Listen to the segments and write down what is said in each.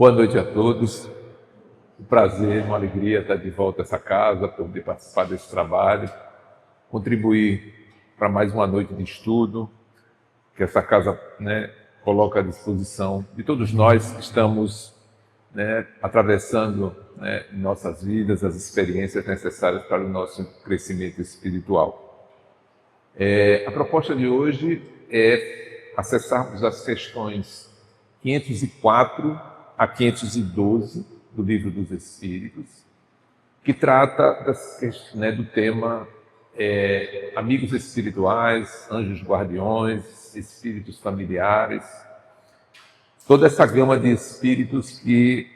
Boa noite a todos. Um prazer, uma alegria estar de volta a essa casa, poder participar desse trabalho, contribuir para mais uma noite de estudo, que essa casa coloca à disposição de todos nós que estamos atravessando em nossas vidas as experiências necessárias para o nosso crescimento espiritual. A proposta de hoje é acessarmos as questões 504 a 512 do Livro dos Espíritos, que trata do tema amigos espirituais, anjos guardiões, espíritos familiares, toda essa gama de espíritos que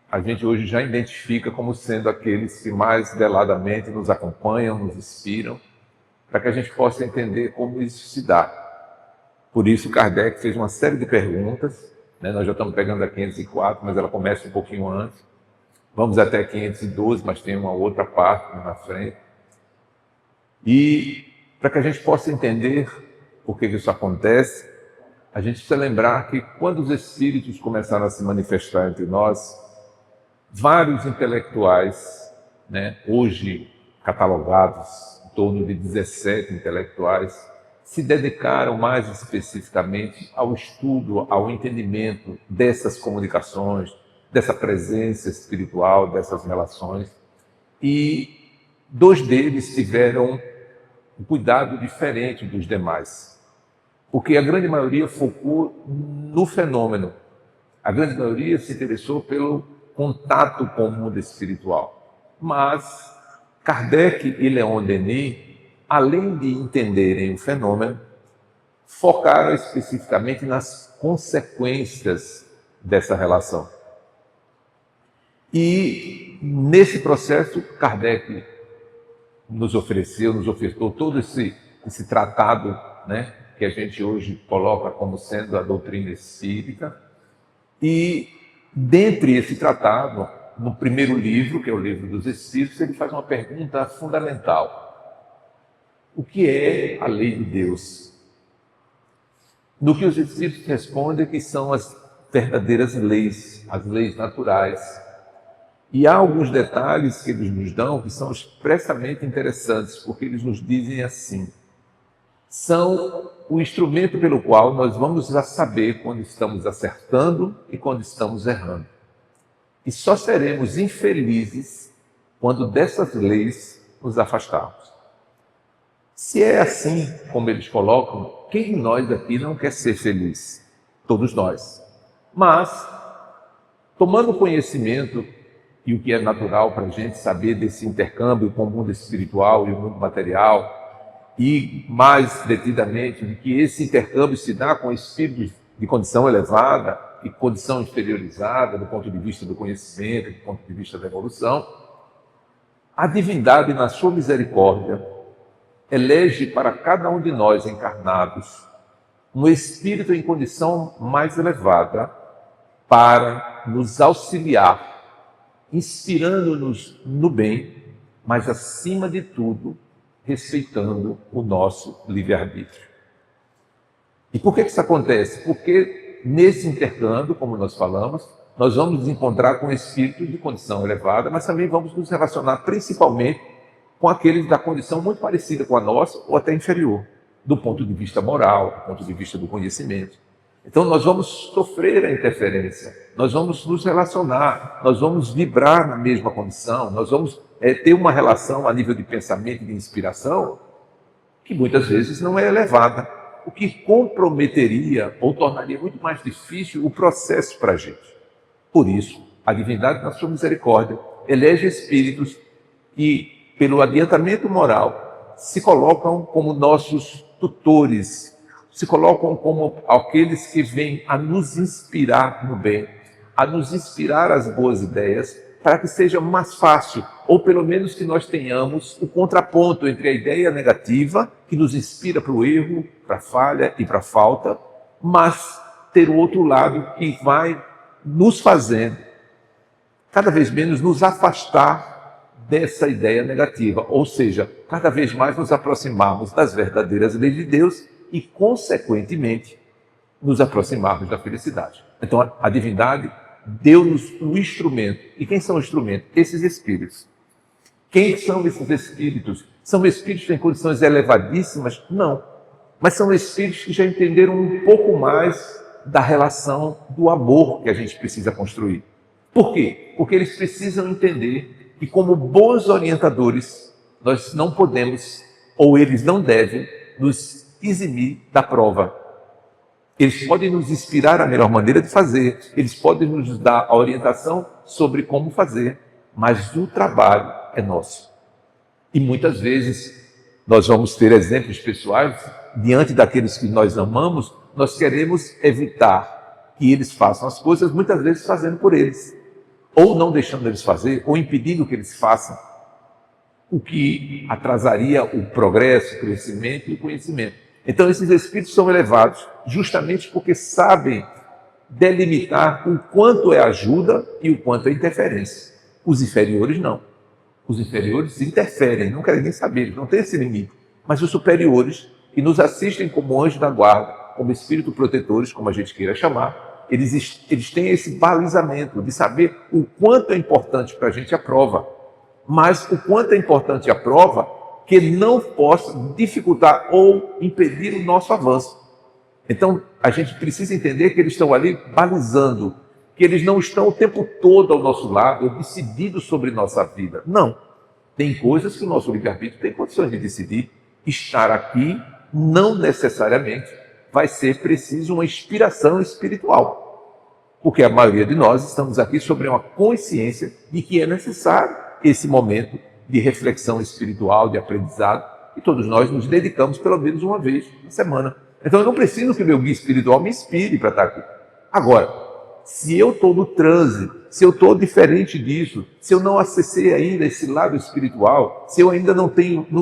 a gente hoje já identifica como sendo aqueles que mais veladamente nos acompanham, nos inspiram, para que a gente possa entender como isso se dá. Por isso, Kardec fez uma série de perguntas, nós já estamos pegando a 504, mas ela começa um pouquinho antes. Vamos até 512, mas tem uma outra parte na frente. E para que a gente possa entender por que isso acontece, a gente precisa lembrar que quando os espíritos começaram a se manifestar entre nós, vários intelectuais, hoje catalogados, em torno de 17 intelectuais, se dedicaram mais especificamente ao estudo, ao entendimento dessas comunicações, dessa presença espiritual, dessas relações. E 2 deles tiveram um cuidado diferente dos demais, porque a grande maioria focou no fenômeno. A grande maioria se interessou pelo contato com o mundo espiritual. Mas Kardec e Leon Denis, além de entenderem o fenômeno, focaram especificamente nas consequências dessa relação. E nesse processo, Kardec nos ofertou todo esse tratado, que a gente hoje coloca como sendo a doutrina espírita. E dentre esse tratado, no primeiro livro, que é o Livro dos Espíritos, ele faz uma pergunta fundamental. O que é a lei de Deus? No que os Espíritos respondem que são as verdadeiras leis, as leis naturais. E há alguns detalhes que eles nos dão que são expressamente interessantes, porque eles nos dizem assim: são o instrumento pelo qual nós vamos saber quando estamos acertando e quando estamos errando. E só seremos infelizes quando dessas leis nos afastarmos. Se é assim, como eles colocam, quem de nós aqui não quer ser feliz? Todos nós. Mas, tomando conhecimento e o que é natural para a gente saber desse intercâmbio com o mundo espiritual e o mundo material, e mais detidamente de que esse intercâmbio se dá com espíritos de condição elevada e condição inferiorizada do ponto de vista do conhecimento, do ponto de vista da evolução, a divindade, na sua misericórdia, elege para cada um de nós encarnados um espírito em condição mais elevada para nos auxiliar, inspirando-nos no bem, mas acima de tudo, respeitando o nosso livre-arbítrio. E por que isso acontece? Porque nesse intercâmbio, como nós falamos, nós vamos nos encontrar com espíritos de condição elevada, mas também vamos nos relacionar principalmente com aqueles da condição muito parecida com a nossa ou até inferior, do ponto de vista moral, do ponto de vista do conhecimento. Então nós vamos sofrer a interferência, nós vamos nos relacionar, nós vamos vibrar na mesma condição, nós vamos ter uma relação a nível de pensamento e de inspiração que muitas vezes não é elevada, o que comprometeria ou tornaria muito mais difícil o processo para a gente. Por isso, a divindade, na sua misericórdia, elege espíritos que, pelo adiantamento moral, se colocam como nossos tutores, se colocam como aqueles que vêm a nos inspirar no bem, a nos inspirar as boas ideias, para que seja mais fácil, ou pelo menos que nós tenhamos o contraponto entre a ideia negativa, que nos inspira para o erro, para a falha e para a falta, mas ter o outro lado que vai nos fazendo cada vez menos nos afastar dessa ideia negativa, ou seja, cada vez mais nos aproximarmos das verdadeiras leis de Deus e, consequentemente, nos aproximarmos da felicidade. Então, a divindade deu-nos o instrumento. E quem são os instrumentos? Esses espíritos. Quem são esses espíritos? São espíritos em condições elevadíssimas? Não. Mas são espíritos que já entenderam um pouco mais da relação do amor que a gente precisa construir. Por quê? Porque eles precisam entender que, como bons orientadores, nós não podemos, ou eles não devem, nos eximir da prova. Eles podem nos inspirar a melhor maneira de fazer, eles podem nos dar a orientação sobre como fazer, mas o trabalho é nosso. E muitas vezes nós vamos ter exemplos pessoais, diante daqueles que nós amamos, nós queremos evitar que eles façam as coisas, muitas vezes fazendo por eles, ou não deixando eles fazer, ou impedindo que eles façam, o que atrasaria o progresso, o crescimento e o conhecimento. Então esses espíritos são elevados justamente porque sabem delimitar o quanto é ajuda e o quanto é interferência. Os inferiores não. Os inferiores interferem, não querem nem saber, eles não têm esse limite. Mas os superiores, que nos assistem como anjos da guarda, como espíritos protetores, como a gente queira chamar, eles têm esse balizamento de saber o quanto é importante para a gente a prova, mas o quanto é importante a prova que não possa dificultar ou impedir o nosso avanço. Então, a gente precisa entender que eles estão ali balizando, que eles não estão o tempo todo ao nosso lado, decididos sobre nossa vida. Não. Tem coisas que o nosso livre-arbítrio tem condições de decidir. Estar aqui não necessariamente vai ser preciso uma inspiração espiritual. Porque a maioria de nós estamos aqui sobre uma consciência de que é necessário esse momento de reflexão espiritual, de aprendizado, e todos nós nos dedicamos pelo menos uma vez na semana. Então eu não preciso que o meu guia espiritual me inspire para estar aqui. Agora, se eu estou no transe, se eu estou diferente disso, se eu não acessei ainda esse lado espiritual, se eu ainda não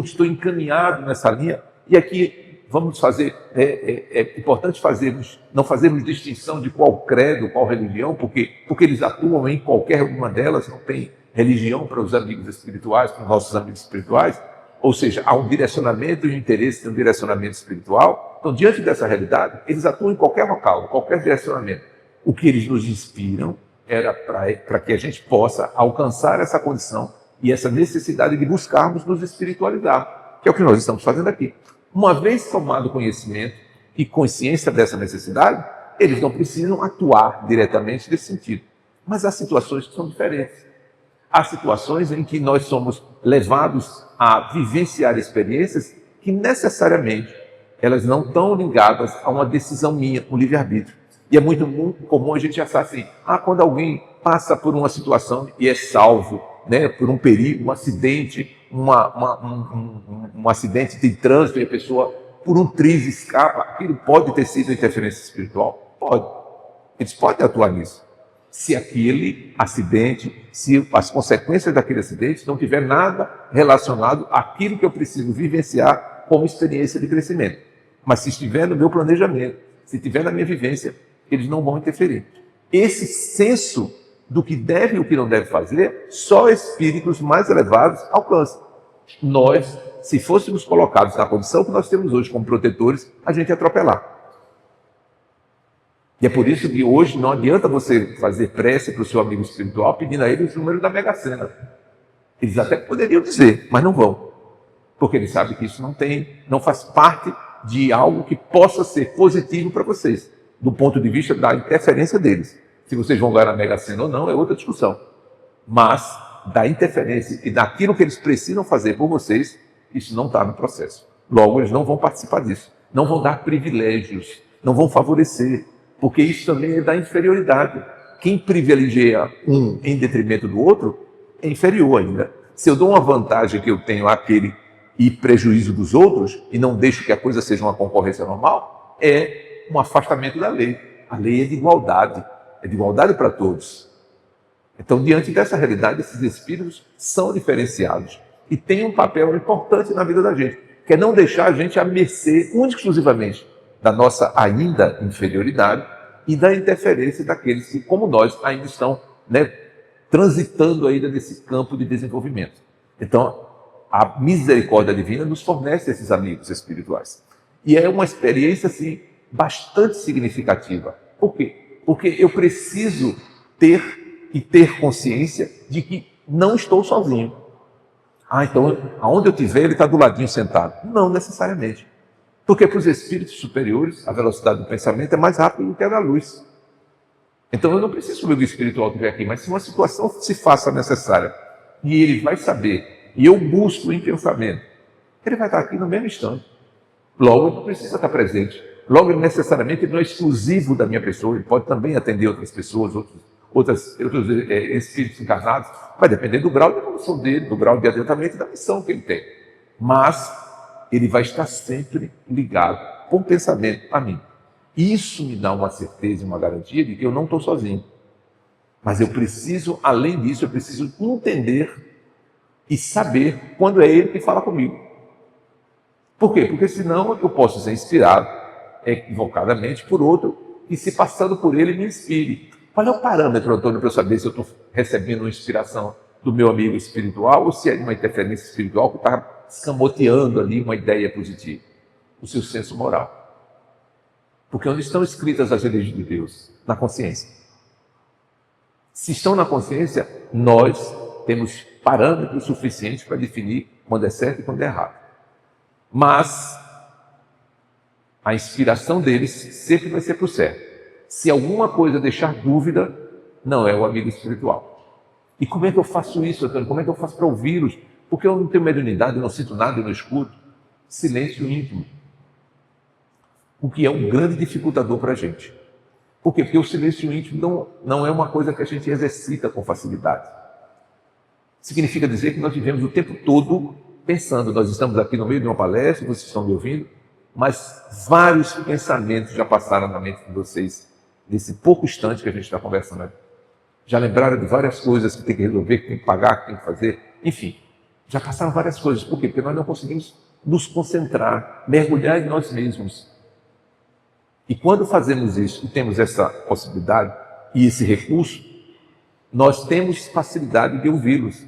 estou encaminhado nessa linha, e aqui vamos fazer, é importante não fazermos distinção de qual credo, qual religião, porque eles atuam em qualquer uma delas, não tem religião para os amigos espirituais, para os nossos amigos espirituais, ou seja, há um direcionamento e um interesse no direcionamento espiritual. Então, diante dessa realidade, eles atuam em qualquer local, em qualquer direcionamento. O que eles nos inspiram era para que a gente possa alcançar essa condição e essa necessidade de buscarmos nos espiritualizar, que é o que nós estamos fazendo aqui. Uma vez tomado conhecimento e consciência dessa necessidade, eles não precisam atuar diretamente nesse sentido. Mas há situações que são diferentes. Há situações em que nós somos levados a vivenciar experiências que necessariamente elas não estão ligadas a uma decisão minha, um livre-arbítrio. E é muito comum a gente achar assim, quando alguém passa por uma situação e é salvo, né, por um perigo, um acidente, um acidente de trânsito e a pessoa por um triz escapa, aquilo pode ter sido interferência espiritual? Pode. Eles podem atuar nisso. Se aquele acidente, se as consequências daquele acidente não tiver nada relacionado àquilo que eu preciso vivenciar como experiência de crescimento. Mas se estiver no meu planejamento, se estiver na minha vivência, eles não vão interferir. Esse senso do que deve e o que não deve fazer, só espíritos mais elevados alcançam. Nós, se fôssemos colocados na condição que nós temos hoje como protetores, a gente ia atropelar. E é por isso que hoje não adianta você fazer prece para o seu amigo espiritual pedindo a ele os números da Mega Sena. Eles até poderiam dizer, mas não vão. Porque eles sabem que isso não faz parte de algo que possa ser positivo para vocês, do ponto de vista da interferência deles. Se vocês vão ganhar na Mega Sena ou não, é outra discussão. Mas da interferência e daquilo que eles precisam fazer por vocês, isso não está no processo. Logo, eles não vão participar disso. Não vão dar privilégios, não vão favorecer. Porque isso também é da inferioridade. Quem privilegia um em detrimento do outro é inferior ainda. Se eu dou uma vantagem que eu tenho àquele e prejuízo dos outros, e não deixo que a coisa seja uma concorrência normal, é um afastamento da lei. A lei é de igualdade para todos. Então, diante dessa realidade, esses espíritos são diferenciados e têm um papel importante na vida da gente, que é não deixar a gente à mercê, única e exclusivamente, da nossa ainda inferioridade e da interferência daqueles que, como nós, ainda estão transitando ainda nesse campo de desenvolvimento. Então, a misericórdia divina nos fornece esses amigos espirituais. E é uma experiência, assim, bastante significativa. Por quê? Porque eu preciso ter consciência de que não estou sozinho. Então, aonde eu estiver, ele está do ladinho sentado. Não necessariamente. Porque para os espíritos superiores, a velocidade do pensamento é mais rápida do que a da luz. Então, eu não preciso que o meu espiritual estiver aqui, mas se uma situação se faça necessária e ele vai saber, e eu busco em pensamento, ele vai estar aqui no mesmo instante. Logo, ele não precisa estar presente. Logo, ele necessariamente não é exclusivo da minha pessoa, ele pode também atender outras pessoas, outros espíritos encarnados. Vai depender do grau de evolução dele, do grau de adiantamento e da missão que ele tem. Mas ele vai estar sempre ligado com pensamento a mim. Isso me dá uma certeza e uma garantia de que eu não estou sozinho. Mas eu preciso, além disso, eu preciso entender e saber quando é ele que fala comigo. Por quê? Porque senão eu posso ser inspirado equivocadamente por outro que, se passando por ele, me inspire. Qual é o parâmetro, Antônio, para eu saber se eu estou recebendo uma inspiração do meu amigo espiritual ou se é uma interferência espiritual que está escamoteando ali uma ideia positiva? O seu senso moral. Porque onde estão escritas as leis de Deus? Na consciência. Se estão na consciência, nós temos parâmetros suficientes para definir quando é certo e quando é errado. Mas a inspiração deles sempre vai ser para o certo. Se alguma coisa deixar dúvida, não é o amigo espiritual. E como é que eu faço isso, Antônio? Como é que eu faço para ouvi-los? Porque eu não tenho mediunidade, eu não sinto nada, eu não escuto. Silêncio íntimo. O que é um grande dificultador para a gente. Por quê? Porque o silêncio íntimo não é uma coisa que a gente exercita com facilidade. Significa dizer que nós vivemos o tempo todo pensando. Nós estamos aqui no meio de uma palestra, vocês estão me ouvindo, mas vários pensamentos já passaram na mente de vocês nesse pouco instante que a gente está conversando aqui. Já lembraram de várias coisas que tem que resolver, que tem que pagar, que tem que fazer, enfim. Já passaram várias coisas. Por quê? Porque nós não conseguimos nos concentrar, mergulhar em nós mesmos. E quando fazemos isso e temos essa possibilidade e esse recurso, nós temos facilidade de ouvi-los.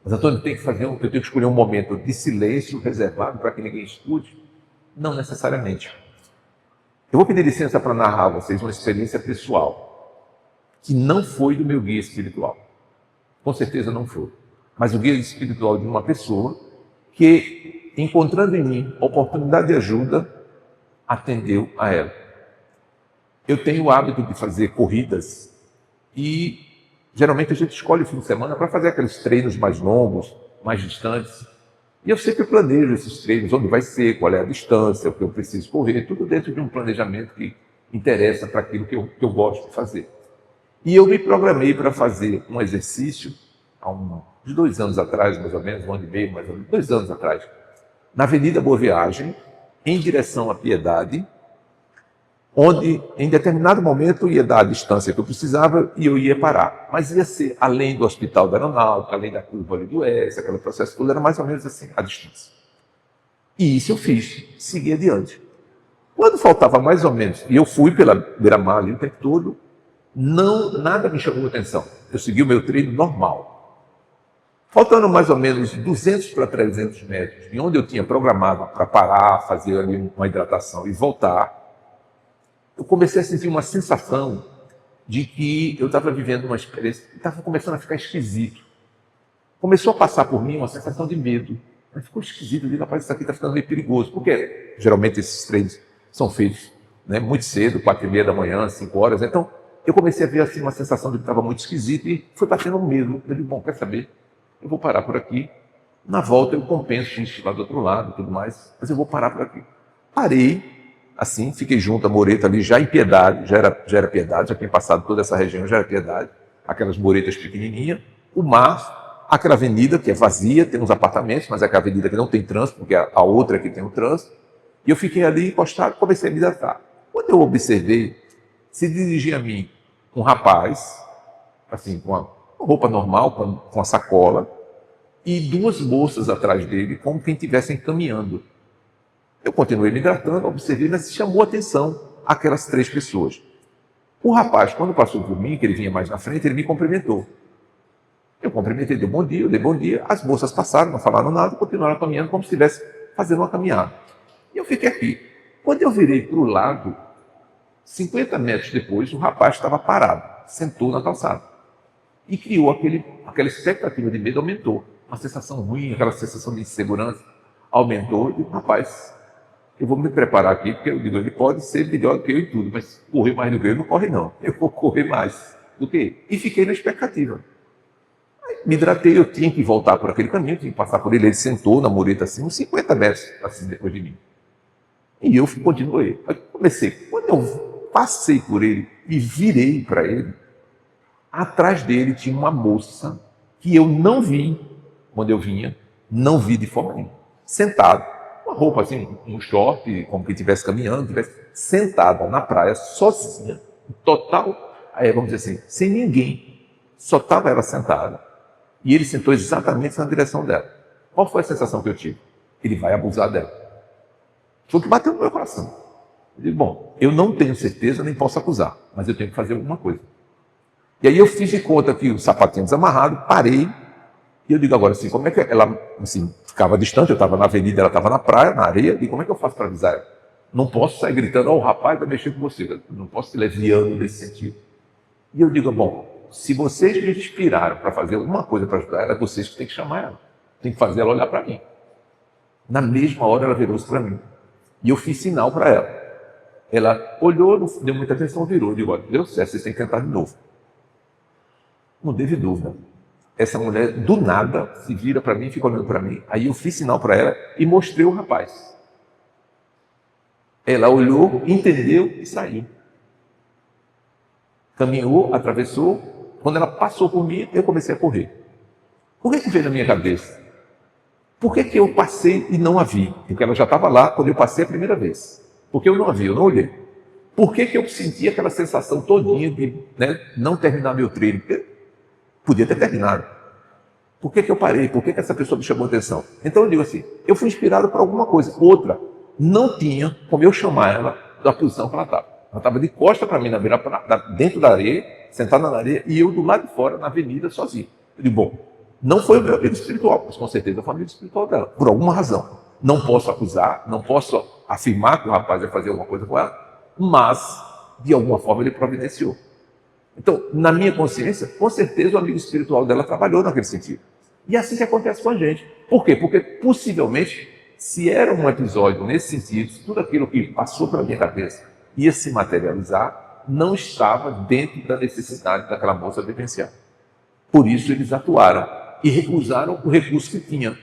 Mas, Antônio, eu tenho que escolher um momento de silêncio reservado para que ninguém escute? Não necessariamente. Eu vou pedir licença para narrar a vocês uma experiência pessoal que não foi do meu guia espiritual. Com certeza não foi. Mas o guia espiritual de uma pessoa que, encontrando em mim oportunidade de ajuda, atendeu a ela. Eu tenho o hábito de fazer corridas e geralmente a gente escolhe o fim de semana para fazer aqueles treinos mais longos, mais distantes. E eu sempre planejo esses treinos, onde vai ser, qual é a distância, o que eu preciso correr, tudo dentro de um planejamento que interessa para aquilo que eu gosto de fazer. E eu me programei para fazer um exercício há uns 2 anos atrás, mais ou menos, 1 ano e meio, mais ou menos, 2 anos atrás, na Avenida Boa Viagem, em direção à Piedade, onde em determinado momento ia dar a distância que eu precisava e eu ia parar. Mas ia ser além do Hospital da Aeronáutica, além da curva ali do S, aquele processo todo, era mais ou menos assim a distância. E isso eu fiz, segui adiante. Quando faltava mais ou menos, e eu fui pela beira-mar ali o tempo todo, nada me chamou a atenção. Eu segui o meu treino normal. Faltando mais ou menos 200 para 300 metros, de onde eu tinha programado para parar, fazer ali uma hidratação e voltar, eu comecei a sentir uma sensação de que eu estava vivendo uma experiência que estava começando a ficar esquisito. Começou a passar por mim uma sensação de medo. Mas ficou esquisito, eu digo, rapaz, isso aqui está ficando meio perigoso. Porque geralmente esses treinos são feitos muito cedo, 4h30 da manhã, 5 horas. Então eu comecei a ver assim, uma sensação de que estava muito esquisito e foi batendo um medo. Eu digo, bom, quer saber? Eu vou parar por aqui. Na volta eu compenso isso lá do outro lado e tudo mais, mas eu vou parar por aqui. Parei. Assim, fiquei junto à mureta ali, já em Piedade, já era Piedade, já tinha passado toda essa região, já era Piedade, aquelas muretas pequenininhas, o mar, aquela avenida que é vazia, tem uns apartamentos, mas é aquela avenida que não tem trânsito, porque a outra que tem o trânsito, e eu fiquei ali encostado, comecei a me hidratar. Quando eu observei, se dirigia a mim um rapaz, assim, com uma roupa normal, com a sacola, e 2 moças atrás dele, como quem estivessem caminhando. Eu continuei me hidratando, observei, mas chamou a atenção aquelas 3 pessoas. O rapaz, quando passou por mim, que ele vinha mais na frente, ele me cumprimentou. Eu cumprimentei, dei bom dia, eu dei bom dia. As moças passaram, não falaram nada, continuaram caminhando como se estivesse fazendo uma caminhada. E eu fiquei aqui. Quando eu virei para o lado, 50 metros depois, o rapaz estava parado. sentou na calçada. E criou aquela expectativa de medo, aumentou. Uma sensação ruim, aquela sensação de insegurança aumentou. E rapaz, eu vou me preparar aqui, porque eu digo, ele pode ser melhor do que eu em tudo, mas correr mais do que eu não corre não. Eu vou correr mais do que ele. E fiquei na expectativa. Me hidratei, eu tinha que voltar por aquele caminho, tinha que passar por ele. Ele sentou na mureta assim, uns 50 metros assim depois de mim. E eu continuei. Aí comecei. Quando eu passei por ele e virei para ele, atrás dele tinha uma moça que eu não vi quando eu vinha, não vi de forma nenhuma. Sentado, uma roupa assim, um short, como que estivesse caminhando, estivesse sentada na praia, sozinha, total, vamos dizer assim, sem ninguém. Só estava ela sentada. E ele sentou exatamente na direção dela. Qual foi a sensação que eu tive? Ele vai abusar dela. Foi o que bateu no meu coração. Eu digo, bom, eu não tenho certeza, nem posso acusar, mas eu tenho que fazer alguma coisa. E aí eu fiz de conta que o sapatinho desamarrado, parei, e eu digo agora assim, como é que ela assim, ficava distante, eu estava na avenida, ela estava na praia, na areia, e como é que eu faço para avisar ela? Não posso sair gritando, o rapaz vai mexer com você, eu não posso ser leviano nesse sentido. E eu digo, bom, se vocês me inspiraram para fazer alguma coisa para ajudar ela, é vocês que têm que chamar ela. Tem que fazer ela olhar para mim. Na mesma hora ela virou-se para mim. E eu fiz sinal para ela. Ela olhou, não deu muita atenção, virou. Eu digo, olha, deu certo, vocês têm que tentar de novo. Não teve dúvida. Essa mulher, do nada, se vira para mim, fica olhando para mim. Aí eu fiz sinal para ela e mostrei o rapaz. Ela olhou, entendeu e saiu. Caminhou, atravessou. Quando ela passou por mim, eu comecei a correr. Por que veio na minha cabeça? Por que eu passei e não a vi? Porque ela já estava lá quando eu passei a primeira vez. Porque eu não a vi, eu não olhei. Por que eu senti aquela sensação todinha de não terminar meu treino? Porque podia ter terminado. Por que eu parei? Por que essa pessoa me chamou a atenção? Então eu digo assim, eu fui inspirado por alguma coisa. Outra, não tinha como eu chamar ela da posição que ela estava. Ela estava de costa para mim, dentro da areia, sentada na areia, e eu do lado de fora, na avenida, sozinho. Eu digo, bom, não foi o meu amigo espiritual, mas com certeza foi o amigo espiritual dela, por alguma razão. Não posso acusar, não posso afirmar que o rapaz vai fazer alguma coisa com ela, mas, de alguma forma, ele providenciou. Então, na minha consciência, com certeza o amigo espiritual dela trabalhou naquele sentido. E é assim que acontece com a gente. Por quê? Porque, possivelmente, se era um episódio nesse sentido, se tudo aquilo que passou pela minha cabeça ia se materializar, não estava dentro da necessidade daquela moça vivenciar. Por isso eles atuaram e recusaram o recurso que tinham.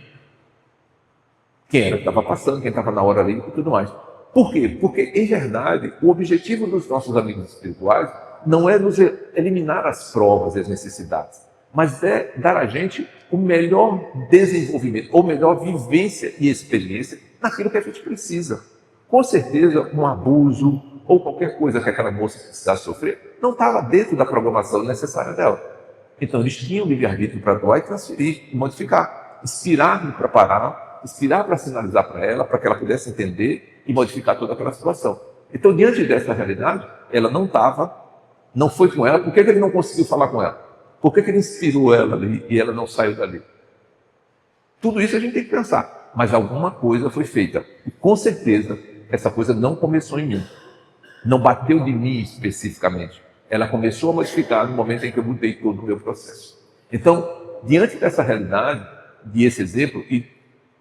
Quem era que estava passando, quem estava na hora ali e tudo mais. Por quê? Porque, em verdade, o objetivo dos nossos amigos espirituais não é nos eliminar as provas e as necessidades, mas é dar a gente o melhor desenvolvimento, ou melhor vivência e experiência naquilo que a gente precisa. Com certeza, um abuso ou qualquer coisa que aquela moça precisasse sofrer não estava dentro da programação necessária dela. Então, eles tinham livre-arbítrio para atuar e transferir, e modificar, inspirar para parar, inspirar para sinalizar para ela, para que ela pudesse entender e modificar toda aquela situação. Então, diante dessa realidade, ela não foi com ela. Por que ele não conseguiu falar com ela? Por que ele inspirou ela ali e ela não saiu dali? Tudo isso a gente tem que pensar, mas alguma coisa foi feita. E com certeza, essa coisa não começou em mim. Não bateu de mim especificamente. Ela começou a modificar no momento em que eu mudei todo o meu processo. Então, diante dessa realidade, desse exemplo, e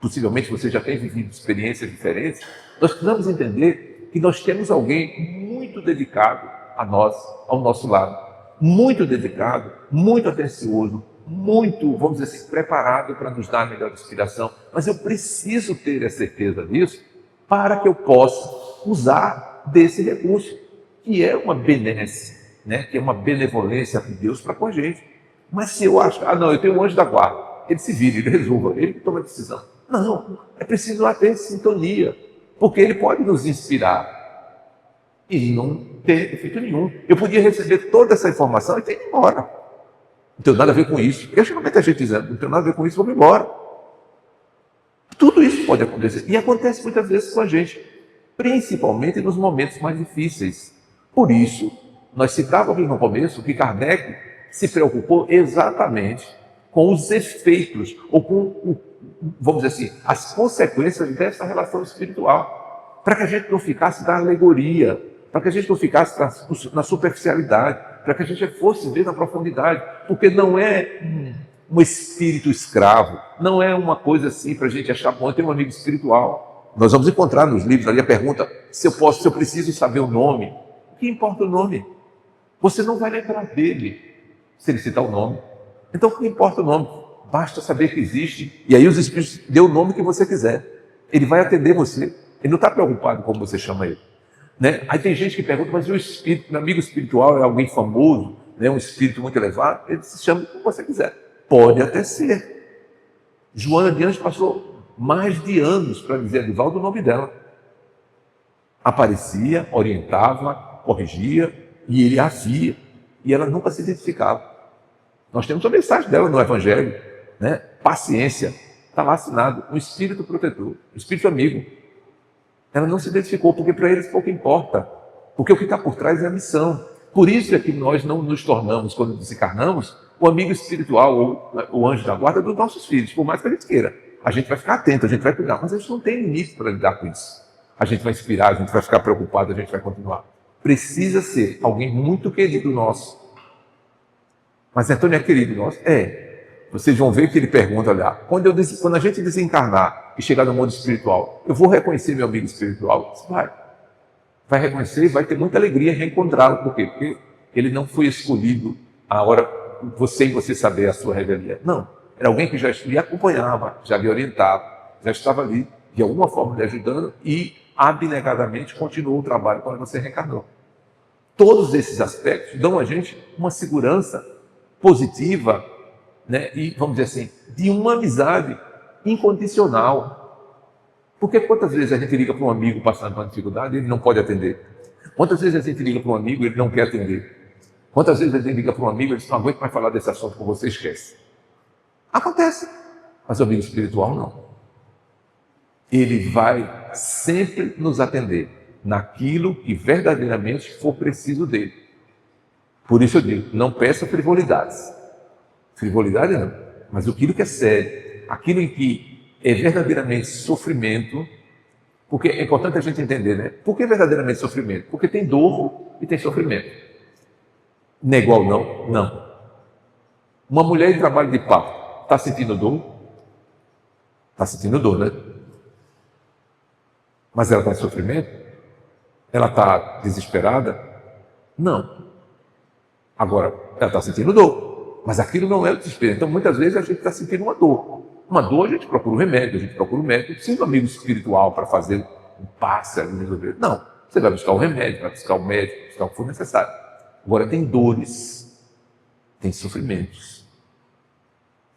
possivelmente você já tem vivido experiências diferentes, nós precisamos entender que nós temos alguém muito dedicado a nós, ao nosso lado. Muito dedicado, muito atencioso, muito, vamos dizer assim, preparado para nos dar a melhor inspiração. Mas eu preciso ter a certeza disso para que eu possa usar desse recurso, que é uma benesse, que é uma benevolência de Deus para com a gente. Mas se eu achar, não, eu tenho um anjo da guarda, ele se vira, ele resolva, ele toma a decisão. Não, é preciso lá ter sintonia, porque ele pode nos inspirar e não ter efeito nenhum. Eu podia receber toda essa informação e ter ido embora. Não tenho nada a ver com isso. Eu geralmente a gente dizendo, não tenho nada a ver com isso, vou embora. Tudo isso pode acontecer. E acontece muitas vezes com a gente, principalmente nos momentos mais difíceis. Por isso, nós citávamos no começo que Kardec se preocupou exatamente com os efeitos, ou com, vamos dizer assim, as consequências dessa relação espiritual, para que a gente não ficasse na alegoria, para que a gente não ficasse na superficialidade, para que a gente fosse ver na profundidade, porque não é um espírito escravo, não é uma coisa assim para a gente achar bom. Eu tenho um amigo espiritual, nós vamos encontrar nos livros ali a pergunta se eu preciso saber o nome. O que importa o nome? Você não vai lembrar dele se ele citar o nome. Então, o que importa o nome? Basta saber que existe, e aí os espíritos dê o nome que você quiser. Ele vai atender você. Ele não está preocupado como você chama ele. Né? Aí tem gente que pergunta, mas o espírito, meu amigo espiritual é alguém famoso, né? Um espírito muito elevado? Ele se chama como você quiser. Pode até ser. Joana de Anjos passou mais de anos para dizer a Divaldo o nome dela. Aparecia, orientava, corrigia, e ele a via, e ela nunca se identificava. Nós temos a mensagem dela no Evangelho, né? Paciência, está lá assinado, um espírito protetor, um espírito amigo. Ela não se identificou, porque para eles pouco importa, porque o que está por trás é a missão. Por isso é que nós não nos tornamos, quando desencarnamos, o amigo espiritual ou o anjo da guarda dos nossos filhos, por mais que a gente queira. A gente vai ficar atento, a gente vai cuidar, mas a gente não tem limite para lidar com isso. A gente vai inspirar, a gente vai ficar preocupado, a gente vai continuar. Precisa ser alguém muito querido nosso. Mas Antônio é querido nosso? É. Vocês vão ver que ele pergunta lá, quando a gente desencarnar e chegar no mundo espiritual, eu vou reconhecer meu amigo espiritual? Você vai reconhecer e vai ter muita alegria em reencontrá-lo. Por quê? Porque ele não foi escolhido a hora sem você saber a sua revelia. Não. Era alguém que já lhe acompanhava, já lhe orientava, já estava ali, de alguma forma, lhe ajudando e abnegadamente continuou o trabalho quando você reencarnou. Todos esses aspectos dão a gente uma segurança positiva, né? E, vamos dizer assim, de uma amizade incondicional. Porque quantas vezes a gente liga para um amigo passando por uma dificuldade e ele não pode atender? Quantas vezes a gente liga para um amigo e ele não quer atender? Quantas vezes a gente liga para um amigo e ele diz, não aguento mais falar desse assunto com você, esquece. Acontece. Mas o amigo espiritual não. Ele vai sempre nos atender naquilo que verdadeiramente for preciso dele. Por isso eu digo, não peça frivolidades. Frivolidade não, mas aquilo que é sério, aquilo em que é verdadeiramente sofrimento, porque é importante a gente entender, né? Por que verdadeiramente sofrimento? Porque tem dor e tem sofrimento. Não é igual não? Não. Uma mulher em trabalho de parto, está sentindo dor? Está sentindo dor, né? Mas ela está em sofrimento? Ela está desesperada? Não. Agora, ela está sentindo dor, mas aquilo não é o desespero. Então, muitas vezes, a gente está sentindo uma dor. Uma dor, a gente procura um remédio, a gente procura um médico, precisa de um amigo espiritual para fazer um passe ali, resolver. Não, você vai buscar um remédio, vai buscar um médico, vai buscar o que for necessário. Agora, tem dores, tem sofrimentos,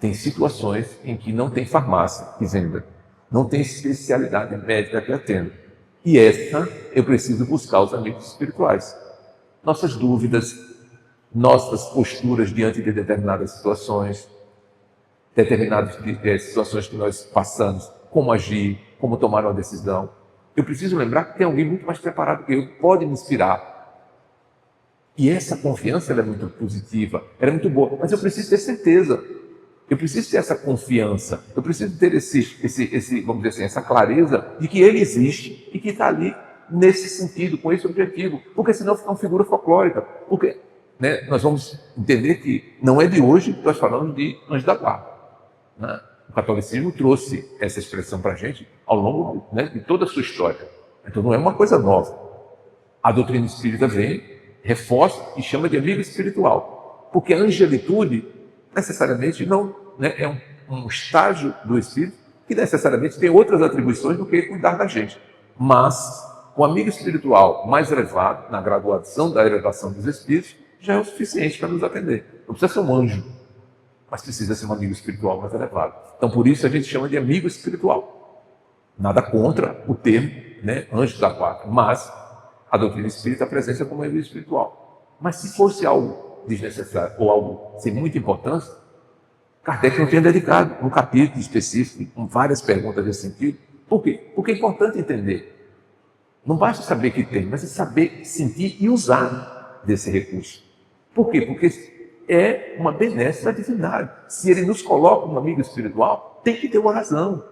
tem situações em que não tem farmácia que venda, não tem especialidade médica que atenda. E essa eu preciso buscar os amigos espirituais. Nossas dúvidas, nossas posturas diante de determinadas situações, determinadas situações que nós passamos, como agir, como tomar uma decisão. Eu preciso lembrar que tem alguém muito mais preparado que eu, que pode me inspirar. E essa confiança ela é muito positiva, ela é muito boa, mas eu preciso ter certeza. Eu preciso ter essa confiança, eu preciso ter vamos dizer assim, essa clareza de que ele existe e que está ali nesse sentido, com esse objetivo, porque senão fica uma figura folclórica. Porque né, nós vamos entender que não é de hoje que nós falamos de anjo da guarda. Né? O catolicismo trouxe essa expressão para a gente ao longo de toda a sua história. Então não é uma coisa nova. A doutrina espírita vem, reforça e chama de amigo espiritual, porque a angelitude necessariamente não é um estágio do espírito que necessariamente tem outras atribuições do que cuidar da gente. Mas o amigo espiritual mais elevado, na graduação da elevação dos espíritos, já é o suficiente para nos atender. Não precisa ser um anjo, mas precisa ser um amigo espiritual mais elevado. Então, por isso a gente chama de amigo espiritual. Nada contra o termo, anjo da guarda, mas a doutrina espírita apresenta como amigo espiritual. Mas se fosse algo desnecessário ou algo sem muita importância, Kardec não tinha dedicado um capítulo específico com várias perguntas nesse sentido. Por quê? Porque é importante entender. Não basta saber que tem, mas é saber sentir e usar desse recurso. Por quê? Porque é uma benesse da divindade. Se ele nos coloca um amigo espiritual, tem que ter uma razão.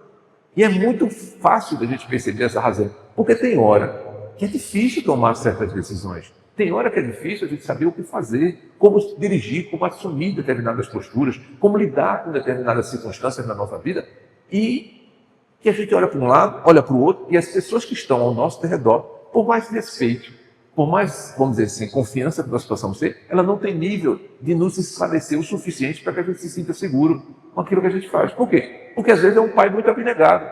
E é muito fácil da gente perceber essa razão. Porque tem hora que é difícil tomar certas decisões. Tem hora que é difícil a gente saber o que fazer, como se dirigir, como assumir determinadas posturas, como lidar com determinadas circunstâncias na nossa vida, e que a gente olha para um lado, olha para o outro, e as pessoas que estão ao nosso redor, por mais respeito, por mais, vamos dizer assim, confiança que nós possamos ter, ela não tem nível de nos esclarecer o suficiente para que a gente se sinta seguro com aquilo que a gente faz. Por quê? Porque às vezes é um pai muito abnegado,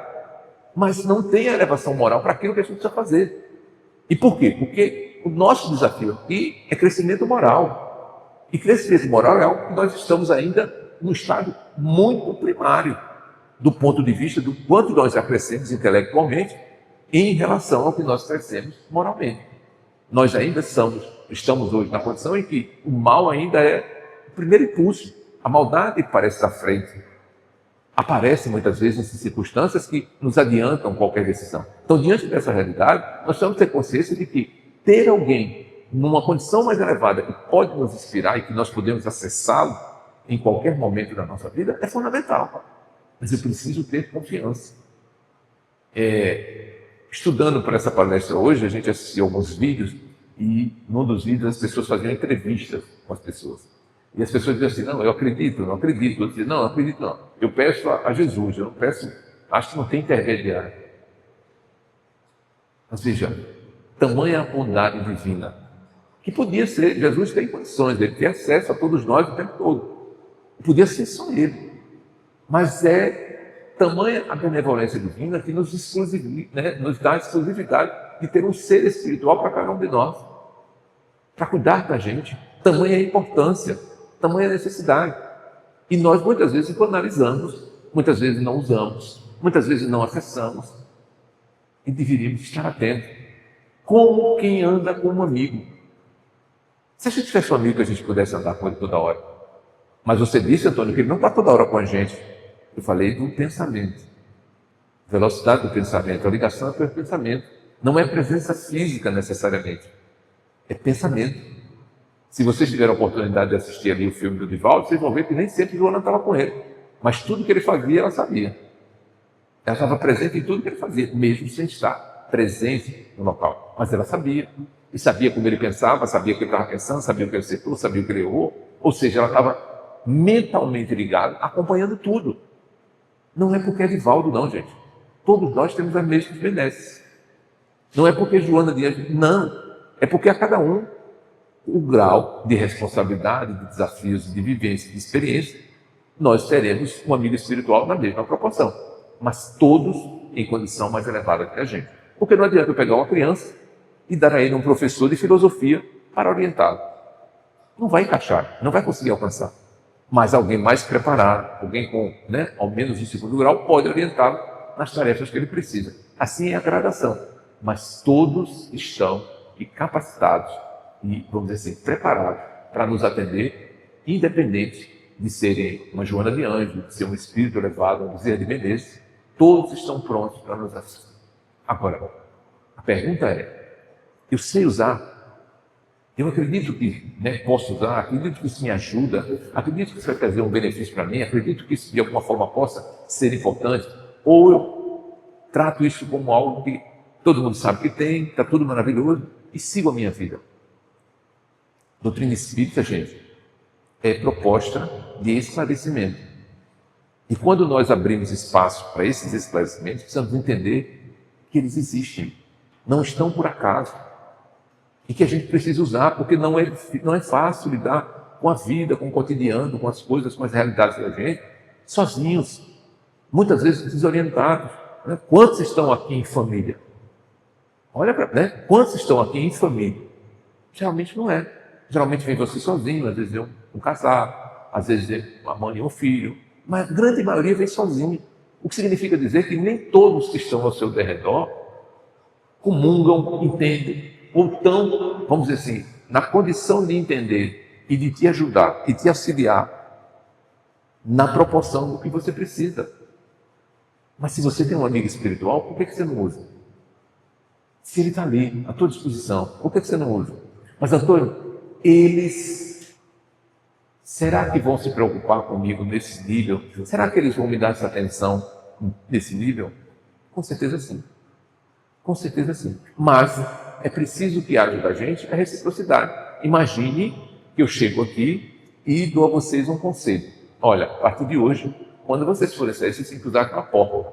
mas não tem a elevação moral para aquilo que a gente precisa fazer. E por quê? Porque o nosso desafio aqui é crescimento moral. E crescimento moral é algo que nós estamos ainda no estágio muito primário, do ponto de vista do quanto nós já crescemos intelectualmente em relação ao que nós crescemos moralmente. Nós ainda estamos hoje na condição em que o mal ainda é o primeiro impulso. A maldade parece à frente. Aparece muitas vezes em circunstâncias que nos adiantam qualquer decisão. Então, diante dessa realidade, nós temos que ter consciência de que ter alguém numa condição mais elevada que pode nos inspirar e que nós podemos acessá-lo em qualquer momento da nossa vida é fundamental. Mas eu preciso ter confiança. Estudando para essa palestra hoje, a gente assistiu alguns vídeos e num dos vídeos as pessoas faziam entrevistas com as pessoas. E as pessoas diziam assim, não, eu acredito, não acredito. Eu dizia, não acredito não. Eu peço a Jesus, eu não peço, acho que não tem intermediário. Mas veja, tamanha bondade divina, que podia ser, Jesus tem condições, ele tem acesso a todos nós o tempo todo. Podia ser só ele. Mas tamanha a benevolência divina que nos dá a exclusividade de ter um ser espiritual para cada um de nós, para cuidar da gente. Tamanha a importância, tamanha a necessidade. E nós muitas vezes banalizamos, muitas vezes não usamos, muitas vezes não acessamos. E deveríamos estar atentos. Como quem anda com um amigo. Se a gente tivesse um amigo que a gente pudesse andar com ele toda hora. Mas você disse, Antônio, que ele não está toda hora com a gente. Eu falei do pensamento. Velocidade do pensamento, a ligação é o pensamento. Não é presença física necessariamente. É pensamento. Se vocês tiveram a oportunidade de assistir ali o filme do Divaldo, vocês vão ver que nem sempre Joana estava com ele. Mas tudo que ele fazia, ela sabia. Ela estava presente em tudo que ele fazia, mesmo sem estar presente no local. Mas ela sabia. E sabia como ele pensava, sabia o que ele estava pensando, sabia o que ele acertou, sabia o que ele errou. Ou seja, ela estava mentalmente ligada, acompanhando tudo. Não é porque é Divaldo, não, gente. Todos nós temos as mesmas benesses. Não é porque Joana Dias, não. É porque a cada um o grau de responsabilidade, de desafios, de vivência, de experiência, nós teremos um amigo espiritual na mesma proporção. Mas todos em condição mais elevada que a gente. Porque não adianta eu pegar uma criança e dar a ele um professor de filosofia para orientá-lo. Não vai encaixar, não vai conseguir alcançar. Mas alguém mais preparado, alguém com, ao menos o segundo grau, pode orientá-lo nas tarefas que ele precisa. Assim é a gradação. Mas todos estão capacitados e, vamos dizer assim, preparados para nos atender, independente de serem uma Joana de Anjos, de ser um espírito elevado, um Bezerra de Menezes. Todos estão prontos para nos assistir. Agora, a pergunta é, eu sei usar? Eu acredito que posso usar, acredito que isso me ajuda, acredito que isso vai trazer um benefício para mim, acredito que isso de alguma forma possa ser importante, ou eu trato isso como algo que todo mundo sabe que tem, está tudo maravilhoso, e sigo a minha vida. Doutrina espírita, gente, é proposta de esclarecimento. E quando nós abrimos espaço para esses esclarecimentos, precisamos entender que eles existem, não estão por acaso. E que a gente precisa usar, porque não é fácil lidar com a vida, com o cotidiano, com as coisas, com as realidades da gente, sozinhos, muitas vezes desorientados. Quantos estão aqui em família? Olha para, quantos estão aqui em família? Geralmente não é. Geralmente vem você sozinho, às vezes é um casado, às vezes é uma mãe e um filho, mas a grande maioria vem sozinho. O que significa dizer que nem todos que estão ao seu derredor comungam, entendem, ou estão, vamos dizer assim, na condição de entender e de te ajudar e te auxiliar na proporção do que você precisa. Mas se você tem um amigo espiritual, por que você não usa? Se ele está ali, à tua disposição, por que você não usa? Mas, Antônio, eles, será que vão se preocupar comigo nesse nível? Será que eles vão me dar essa atenção nesse nível? Com certeza sim. Com certeza sim. Mas é preciso que haja da gente a reciprocidade. Imagine que eu chego aqui e dou a vocês um conselho. Olha, a partir de hoje, quando vocês forem sair, vocês têm que usar aquela porta.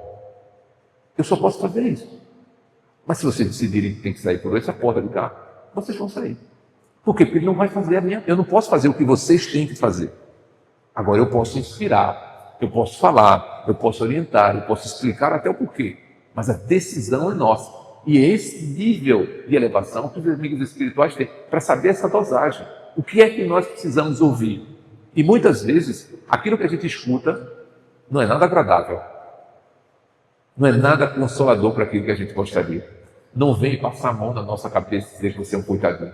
Eu só posso fazer isso. Mas se vocês decidirem que tem que sair por essa porta de cá, vocês vão sair. Por quê? Porque ele não vai fazer a minha... Eu não posso fazer o que vocês têm que fazer. Agora eu posso inspirar, eu posso falar, eu posso orientar, eu posso explicar até o porquê. Mas a decisão é nossa. E é esse nível de elevação que os amigos espirituais têm para saber essa dosagem. O que é que nós precisamos ouvir? E muitas vezes, aquilo que a gente escuta não é nada agradável. Não é nada consolador para aquilo que a gente gostaria. Não vem passar a mão na nossa cabeça e dizer que você é um coitadinho.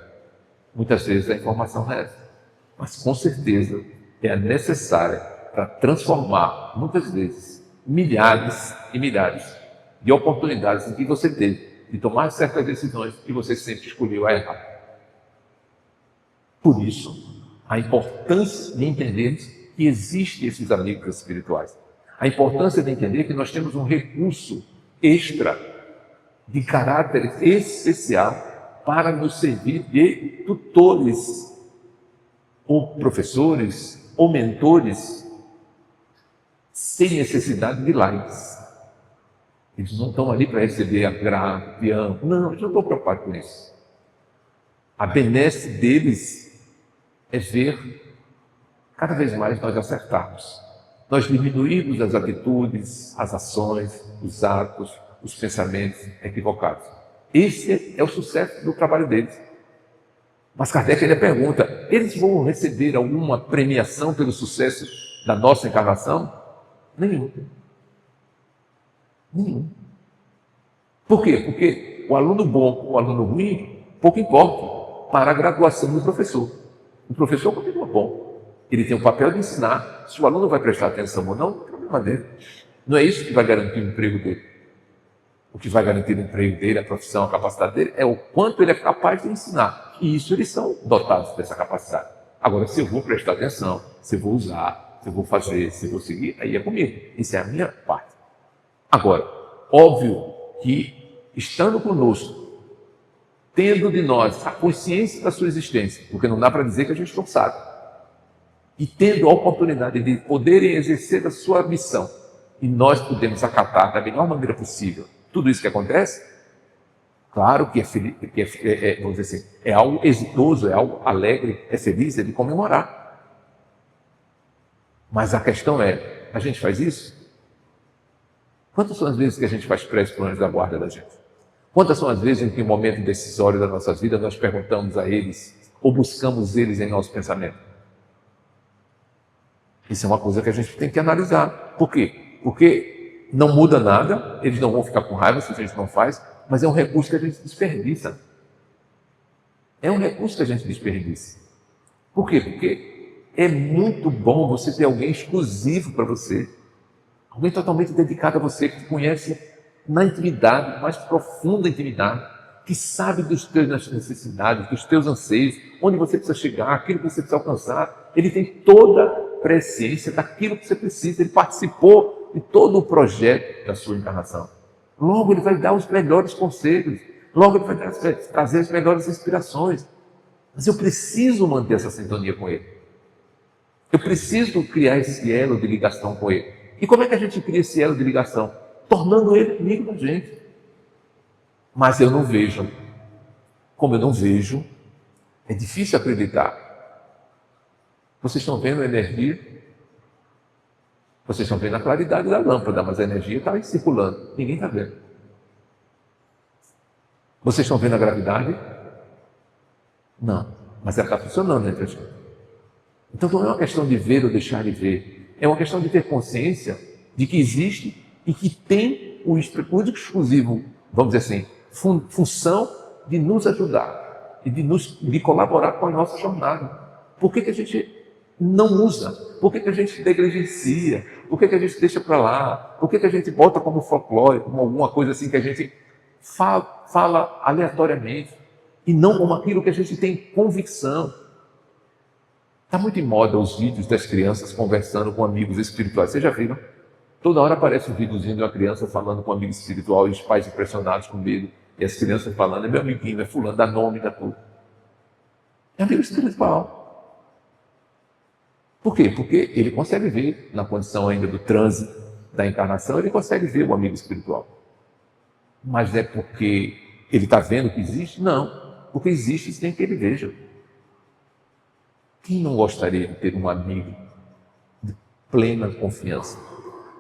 Muitas vezes a informação não é essa. Mas com certeza é a necessária para transformar, muitas vezes, milhares e milhares de oportunidades em que você teve de tomar certas decisões que você sempre escolheu a errar. Por isso, a importância de entendermos que existem esses amigos espirituais. A importância de entender que nós temos um recurso extra, de caráter especial, para nos servir de tutores, ou professores, ou mentores, sem necessidade de likes. Eles não estão ali para receber agrado, piano. Não, eles não estão preocupados com isso. A benesse deles é ver cada vez mais nós acertarmos. Nós diminuirmos as atitudes, as ações, os atos, os pensamentos equivocados. Esse é o sucesso do trabalho deles. Mas Kardec ainda pergunta, eles vão receber alguma premiação pelo sucesso da nossa encarnação? Nenhum. Nenhum. Por quê? Porque o aluno bom ou o aluno ruim, pouco importa para a graduação do professor. O professor continua bom. Ele tem o papel de ensinar. Se o aluno vai prestar atenção ou não, é o problema dele. Não é isso que vai garantir o emprego dele. O que vai garantir o emprego dele, a profissão, a capacidade dele, é o quanto ele é capaz de ensinar. E isso eles são dotados dessa capacidade. Agora, se eu vou prestar atenção, se eu vou usar, se eu vou fazer, se eu vou seguir, aí é comigo. Isso é a minha parte. Agora, óbvio que, estando conosco, tendo de nós a consciência da sua existência, porque não dá para dizer que a gente não sabe, e tendo a oportunidade de poderem exercer a sua missão, e nós podemos acatar da melhor maneira possível tudo isso que acontece, claro que vamos dizer assim, é algo exitoso, é algo alegre, é feliz, é de comemorar. Mas a questão é, a gente faz isso? Quantas são as vezes que a gente faz prece para o anjo da guarda da gente? Quantas são as vezes em que, em um momento decisório da nossa vida, nós perguntamos a eles, ou buscamos eles em nosso pensamento? Isso é uma coisa que a gente tem que analisar. Por quê? Porque não muda nada, eles não vão ficar com raiva se a gente não faz, mas é um recurso que a gente desperdiça. É um recurso que a gente desperdiça. Por quê? Porque é muito bom você ter alguém exclusivo para você, alguém totalmente dedicado a você, que te conhece na intimidade, mais profunda intimidade, que sabe dos teus necessidades, dos teus anseios, onde você precisa chegar, aquilo que você precisa alcançar. Ele tem toda a presciência daquilo que você precisa, ele participou de todo o projeto da sua encarnação. Logo ele vai dar os melhores conselhos, logo ele vai trazer as melhores inspirações. Mas eu preciso manter essa sintonia com ele. Eu preciso criar esse elo de ligação com ele. E como é que a gente cria esse elo de ligação? Tornando ele amigo da gente. Mas eu não vejo. Como eu não vejo, é difícil acreditar. Vocês estão vendo a energia? Vocês estão vendo a claridade da lâmpada, mas a energia está aí circulando. Ninguém está vendo. Vocês estão vendo a gravidade? Não. Mas ela está funcionando entre a gente. Então não é uma questão de ver ou deixar de ver. É uma questão de ter consciência de que existe e que tem o único exclusivo, vamos dizer assim, função de nos ajudar e de colaborar com a nossa jornada. Por que a gente não usa? Por que a gente negligencia? Por que a gente deixa para lá? Por que a gente bota como folclore, como alguma coisa assim que a gente fala aleatoriamente e não como aquilo que a gente tem convicção? Está muito em moda os vídeos das crianças conversando com amigos espirituais. Vocês já viram? Toda hora aparece um videozinho de uma criança falando com um amigo espiritual e os pais impressionados com medo. E as crianças falando, é meu amiguinho, é fulano, dá nome, dá tudo. É amigo espiritual. Por quê? Porque ele consegue ver, na condição ainda do trânsito da encarnação, ele consegue ver o amigo espiritual. Mas é porque ele está vendo que existe? Não. Porque existe sem que ele veja. Quem não gostaria de ter um amigo de plena confiança?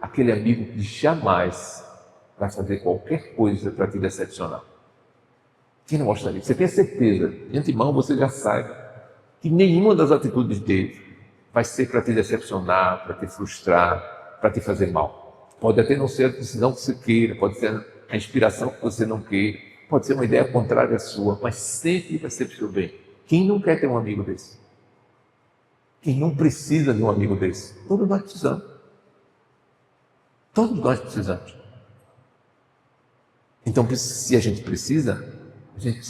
Aquele amigo que jamais vai fazer qualquer coisa para te decepcionar. Quem não gostaria? Você tem a certeza, de antemão você já sabe, que nenhuma das atitudes dele vai ser para te decepcionar, para te frustrar, para te fazer mal. Pode até não ser a decisão que você queira, pode ser a inspiração que você não queira, pode ser uma ideia contrária à sua, mas sempre vai ser para o seu bem. Quem não quer ter um amigo desse? Quem não precisa de um amigo desse? Todos nós precisamos. Todos nós precisamos. Então, se a gente precisa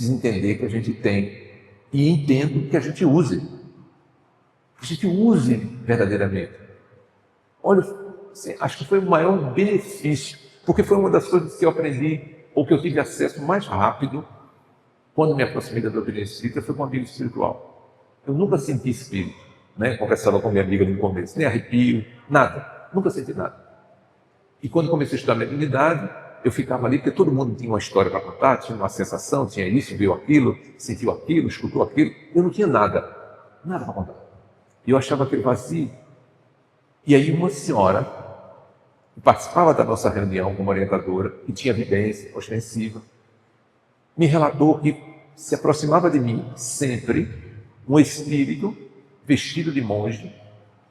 entender que a gente tem e entendo que a gente use. Que a gente use verdadeiramente. Olha, assim, acho que foi o maior benefício, porque foi uma das coisas que eu aprendi, ou que eu tive acesso mais rápido, quando me aproximei da doutrina espírita, foi com um amigo espiritual. Eu nunca senti espírito, né? Conversava com minha amiga no começo, nem arrepio, nada, nunca senti nada. E quando comecei a estudar mediunidade, eu ficava ali, porque todo mundo tinha uma história para contar, tinha uma sensação, tinha isso, viu aquilo, sentiu aquilo, escutou aquilo. Eu não tinha nada para contar. E eu achava aquele vazio. E aí uma senhora, que participava da nossa reunião como orientadora, que tinha vivência ostensiva, me relatou que se aproximava de mim sempre um espírito vestido de monge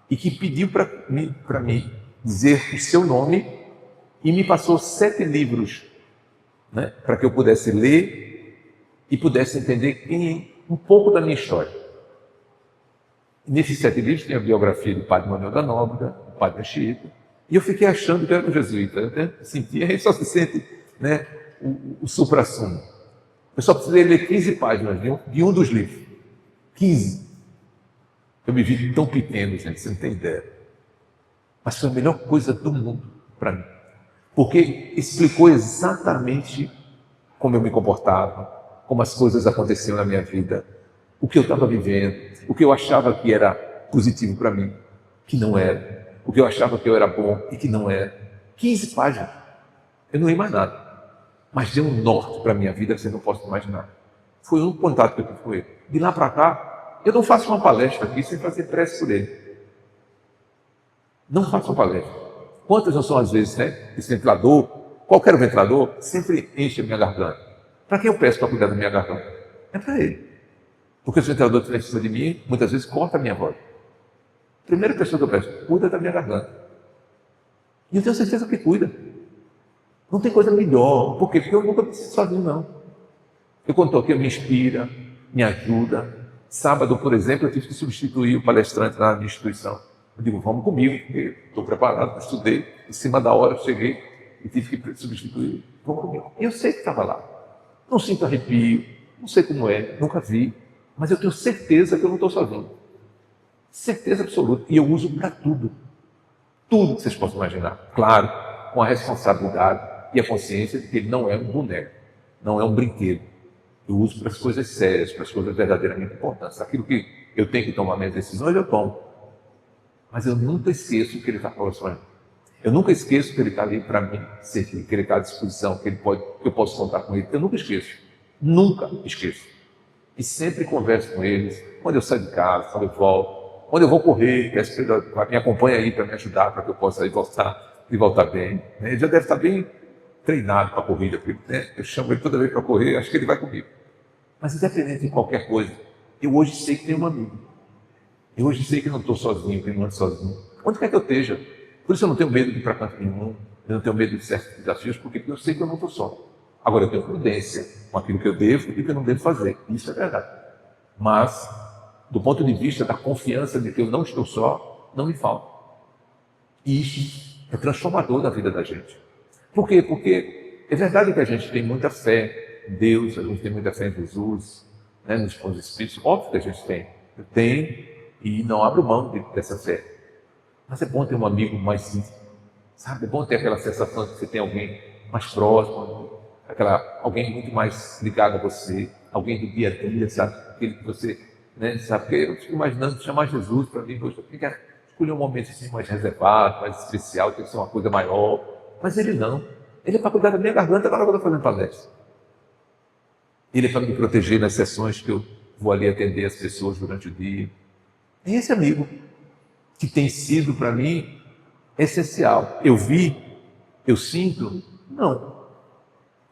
e que pediu para mim dizer o seu nome e me passou 7 livros, né, para que eu pudesse ler e pudesse entender um pouco da minha história. E nesses 7 livros tem a biografia do Padre Manuel da Nóbrega, do Padre Anchieta, e eu fiquei achando que era um jesuíta, né? Sentia, aí só se sente, né, o supra-sumo. Eu só precisei ler 15 páginas de um dos livros. 15. Eu me vi tão pequeno, gente, você não tem ideia. Mas foi a melhor coisa do mundo para mim. Porque explicou exatamente como eu me comportava, como as coisas aconteciam na minha vida, o que eu estava vivendo, o que eu achava que era positivo para mim, que não era, o que eu achava que eu era bom e que não era. 15 páginas. Eu não li mais nada. Mas deu um norte para a minha vida que você não pode imaginar. Foi um contato que eu tive com ele. De lá para cá, eu não faço uma palestra aqui sem fazer prece por ele. Não faço uma palestra. Quantas não são as vezes, né? Esse ventilador, qualquer ventilador, sempre enche a minha garganta. Para quem eu peço para cuidar da minha garganta? É para ele. Porque se o ventilador estiver em cima de mim, muitas vezes corta a minha voz. Primeira pessoa que eu peço, cuida da minha garganta. E eu tenho certeza que cuida. Não tem coisa melhor. Por quê? Porque eu nunca preciso sozinho, não. Eu quando estou aqui, eu me inspira, me ajuda. Sábado, por exemplo, eu tive que substituir o palestrante na minha instituição. Eu digo, vamos comigo, porque estou preparado, estudei, em cima da hora cheguei e tive que substituir. Vamos comigo. E eu sei que estava lá. Não sinto arrepio, não sei como é, nunca vi, mas eu tenho certeza que eu não estou sozinho. Certeza absoluta. E eu uso para tudo. Tudo que vocês possam imaginar. Claro, com a responsabilidade e a consciência de que ele não é um boneco, não é um brinquedo. Eu uso para as coisas sérias, para as coisas verdadeiramente importantes. Aquilo que eu tenho que tomar minhas decisões, eu tomo. Mas eu nunca esqueço que ele está próximo a mim. Eu nunca esqueço que ele está ali para mim servir, que ele está à disposição, que eu posso contar com ele. Eu nunca esqueço. Nunca esqueço. E sempre converso com eles, quando eu saio de casa, quando eu volto, quando eu vou correr, que me acompanha aí para me ajudar, para que eu possa ir voltar bem. Ele já deve estar bem treinado para a corrida, porque, né, eu chamo ele toda vez para correr, acho que ele vai comigo. Mas independente de qualquer coisa, eu hoje sei que tenho um amigo. Eu hoje sei que não estou sozinho, que não ando sozinho. Onde quer que eu esteja. Por isso eu não tenho medo de ir para canto nenhum, eu não tenho medo de certos desafios, porque eu sei que eu não estou só. Agora eu tenho prudência com aquilo que eu devo e o que eu não devo fazer. Isso é verdade. Mas, do ponto de vista da confiança de que eu não estou só, não me falta. E isso é transformador da vida da gente. Por quê? Porque é verdade que a gente tem muita fé em Deus, a gente tem muita fé em Jesus, né, nos bons espíritos. Óbvio que a gente tem. Eu tenho e não abro mão dessa fé. Mas é bom ter um amigo mais íntimo, sabe? É bom ter aquela sensação de que você tem alguém mais próximo, alguém muito mais ligado a você, alguém do dia a dia, sabe? Aquele que você, né, sabe? Porque eu fico imaginando chamar Jesus para mim, poxa, eu quero escolher um momento assim mais reservado, mais especial, tem que ser uma coisa maior. Mas ele não. Ele é para cuidar da minha garganta agora que eu estou fazendo palestra. Ele é para me proteger nas sessões que eu vou ali atender as pessoas durante o dia. E esse amigo, que tem sido para mim essencial. Eu vi, eu sinto? Não.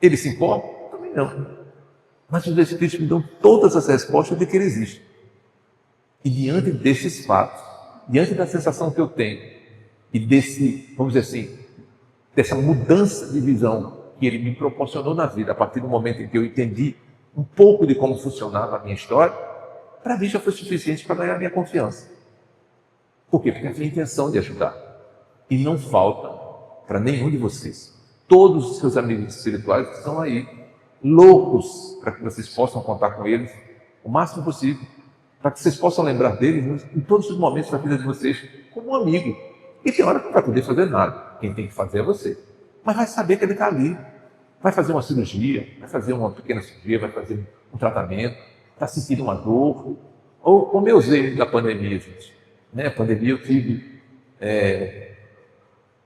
Ele se importa? Também não. Mas os Espíritos me dão todas as respostas de que ele existe. E diante desses fatos, diante da sensação que eu tenho, e desse, vamos dizer assim, dessa mudança de visão que ele me proporcionou na vida, a partir do momento em que eu entendi um pouco de como funcionava a minha história, para mim já foi suficiente para ganhar a minha confiança. Por quê? Porque eu tinha a intenção de ajudar. E não falta para nenhum de vocês. Todos os seus amigos espirituais estão aí, loucos para que vocês possam contar com eles o máximo possível, para que vocês possam lembrar deles em todos os momentos da vida de vocês como um amigo. E tem hora que não vai poder fazer nada. Quem tem que fazer é você. Mas vai saber que ele está ali. Vai fazer uma cirurgia, vai fazer uma pequena cirurgia, vai fazer um tratamento, está sentindo uma dor. Ou como eu usei da pandemia, gente. A pandemia eu tive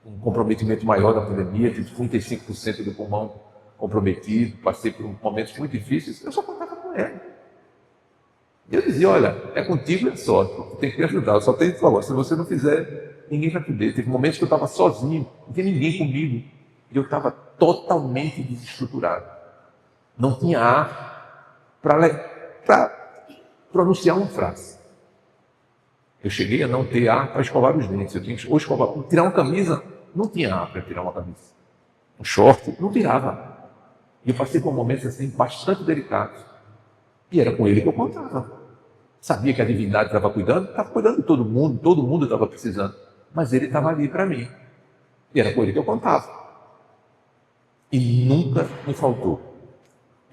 um comprometimento maior da pandemia, tive 35% do pulmão comprometido, passei por momentos muito difíceis, eu só contava com ele. E eu dizia, olha, é contigo e é só, tu tem que me ajudar, eu só tenho que falar, se você não fizer, ninguém vai poder. Teve momentos que eu estava sozinho, não tinha ninguém comigo, e eu estava totalmente desestruturado. Não tinha ar para pronunciar uma frase. Eu cheguei a não ter ar para escovar os dentes. Eu tinha que escovar. Tirar uma camisa, não tinha ar para tirar uma camisa. Um short, não tirava. E eu passei por momentos assim, bastante delicados. E era com ele que eu contava. Sabia que a divindade estava cuidando de todo mundo estava precisando. Mas ele estava ali para mim. E era com ele que eu contava. E nunca me faltou.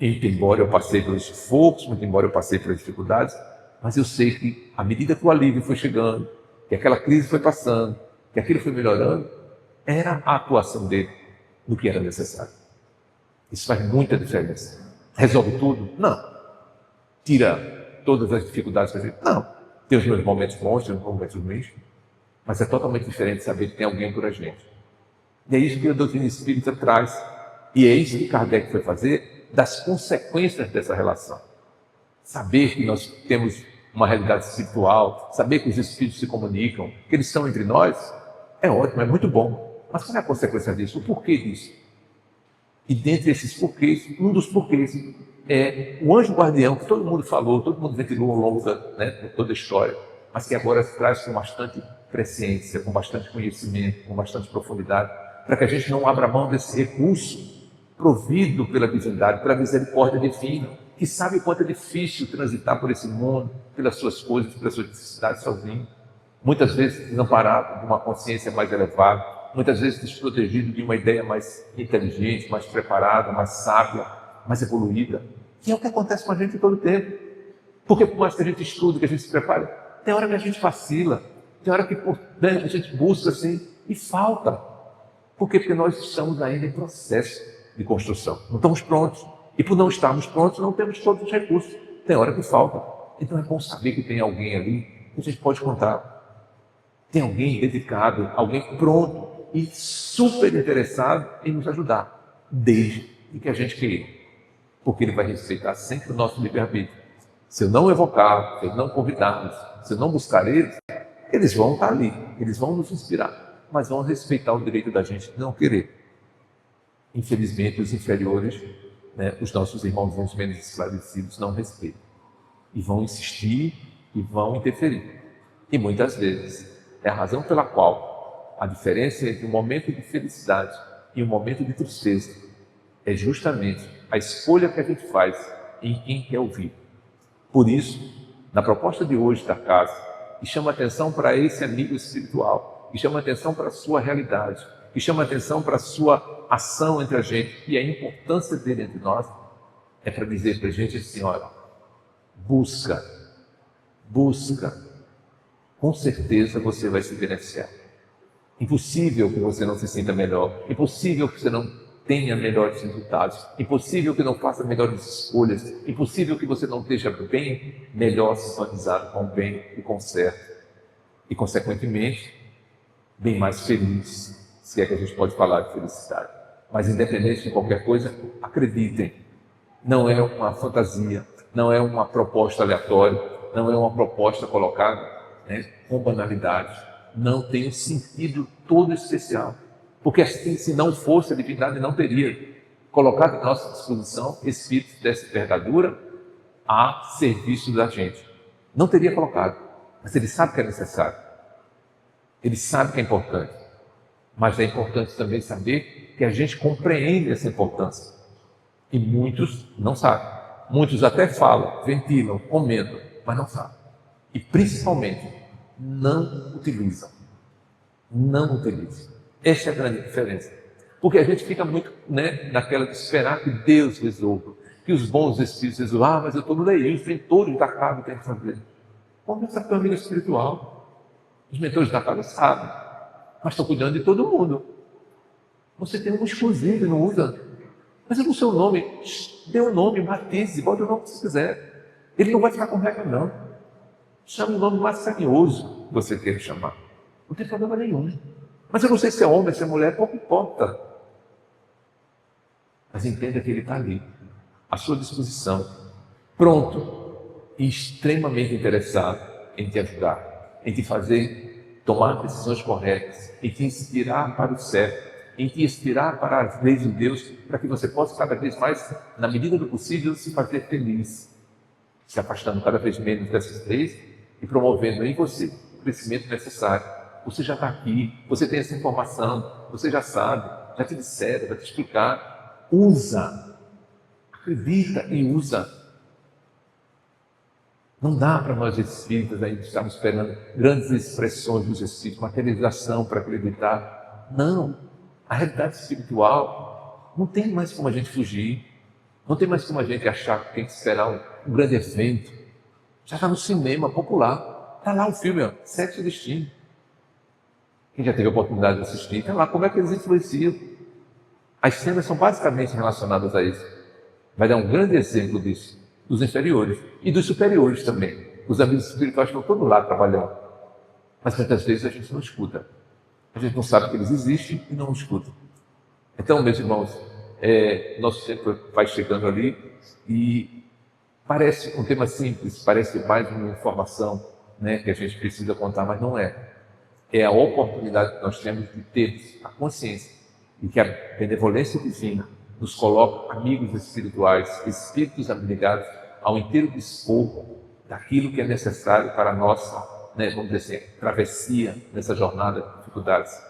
Muito embora eu passei pelos sufocos, muito embora eu passei pelas dificuldades, mas eu sei que, à medida que o alívio foi chegando, que aquela crise foi passando, que aquilo foi melhorando, era a atuação dele no que era necessário. Isso faz muita diferença. Resolve tudo? Não. Tira todas as dificuldades que a gente... Não. Tem os meus momentos bons, tem os meus momentos ruins, mas é totalmente diferente saber que tem alguém por a gente. E é isso que a doutrina espírita traz. E é isso que Kardec foi fazer, das consequências dessa relação. Saber que nós temos uma realidade espiritual, saber que os espíritos se comunicam, que eles estão entre nós, é ótimo, é muito bom. Mas qual é a consequência disso? O porquê disso? E dentre esses porquês, um dos porquês é o anjo guardião, que todo mundo falou, todo mundo ventilou ao longo de toda a história, mas que agora se traz com bastante presciência, com bastante conhecimento, com bastante profundidade, para que a gente não abra mão desse recurso provido pela divindade, pela misericórdia divina, que sabe o quanto é difícil transitar por esse mundo, pelas suas coisas, pelas suas necessidades sozinho. Muitas vezes desamparado de uma consciência mais elevada, muitas vezes desprotegido de uma ideia mais inteligente, mais preparada, mais sábia, mais evoluída. E é o que acontece com a gente todo o tempo. Porque por mais que a gente estude, que a gente se prepare, tem hora que a gente vacila, tem hora que a gente busca assim e falta. Por quê? Porque nós estamos ainda em processo de construção. Não estamos prontos. E por não estarmos prontos, não temos todos os recursos. Tem hora que falta. Então é bom saber que tem alguém ali que a gente pode contar. Tem alguém dedicado, alguém pronto e super interessado em nos ajudar, desde que a gente queira. Porque ele vai respeitar sempre o nosso livre-arbítrio. Se eu não evocar, se eu não convidá-los, se eu não buscar eles, eles vão estar ali, eles vão nos inspirar, mas vão respeitar o direito da gente de não querer. Infelizmente, os inferiores, os nossos irmãos menos esclarecidos, não respeitam. E vão insistir e vão interferir. E muitas vezes é a razão pela qual a diferença entre um momento de felicidade e um momento de tristeza é justamente a escolha que a gente faz em quem quer ouvir. Por isso, na proposta de hoje da casa, que chama atenção para esse amigo espiritual, que chama atenção para a sua realidade, que chama atenção para a sua ação entre a gente e a importância dele entre nós, é para dizer para a gente assim, olha, busca, com certeza você vai se beneficiar. Impossível que você não se sinta melhor, impossível que você não tenha melhores resultados, impossível que não faça melhores escolhas, impossível que você não esteja bem, melhor sintonizado com o bem e com o certo. E, consequentemente, bem mais feliz, se é que a gente pode falar de felicidade. Mas, independente de qualquer coisa, acreditem, não é uma fantasia, não é uma proposta aleatória, não é uma proposta colocada com banalidade, não tem um sentido todo especial. Porque assim, se não fosse, a divindade não teria colocado à nossa disposição espíritos dessa envergadura a serviço da gente. Não teria colocado, mas ele sabe que é necessário. Ele sabe que é importante. Mas é importante também saber que a gente compreende essa importância. E muitos não sabem. Muitos até falam, ventilam, comentam, mas não sabem. E principalmente, não utilizam. Não utilizam. Essa é a grande diferença. Porque a gente fica muito naquela de esperar que Deus resolva, que os bons espíritos resolvam. Ah, mas eu estou no leito, tem todo da casa que tem que fazer. Conversa com a família espiritual. Os mentores da casa sabem, mas estão cuidando de todo mundo. Você tem um exclusivo e não usa. Mas no seu nome, dê um nome, batize, bote o nome que você quiser. Ele não vai ficar com regra, não. Chame o nome mais carinhoso que você queira chamar. Não tem problema nenhum. Mas eu não sei se é homem, se é mulher, pouco importa. Mas entenda que ele está ali, à sua disposição, pronto e extremamente interessado em te ajudar, em te fazer tomar decisões corretas, em te inspirar para o certo, em te inspirar para as leis de Deus, para que você possa cada vez mais, na medida do possível, se fazer feliz, se afastando cada vez menos dessas leis e promovendo em você o crescimento necessário. Você já está aqui, você tem essa informação, você já sabe, já te disseram, já te explicaram. Usa, acredita e usa. Não dá para nós espíritas ainda estarmos esperando grandes expressões dos espíritos, materialização para acreditar. Não, a realidade espiritual não tem mais como a gente fugir, não tem mais como a gente achar que tem que esperar um grande evento. Já está no cinema popular, está lá o filme, ó, Sexo e Destino. Quem já teve a oportunidade de assistir, está lá como é que eles influenciam. As cenas são basicamente relacionadas a isso. Vai dar um grande exemplo disso, dos inferiores e dos superiores também. Os amigos espirituais estão todos lá trabalhando. Mas muitas vezes a gente não escuta. A gente não sabe que eles existem e não escuta. Então, meus irmãos, nosso tempo vai chegando ali e parece um tema simples, parece mais uma informação que a gente precisa contar, mas não é. É a oportunidade que nós temos de termos a consciência de que a benevolência divina nos coloca amigos espirituais, espíritos abnegados, ao inteiro dispor daquilo que é necessário para a nossa, vamos dizer assim, travessia nessa jornada de dificuldades.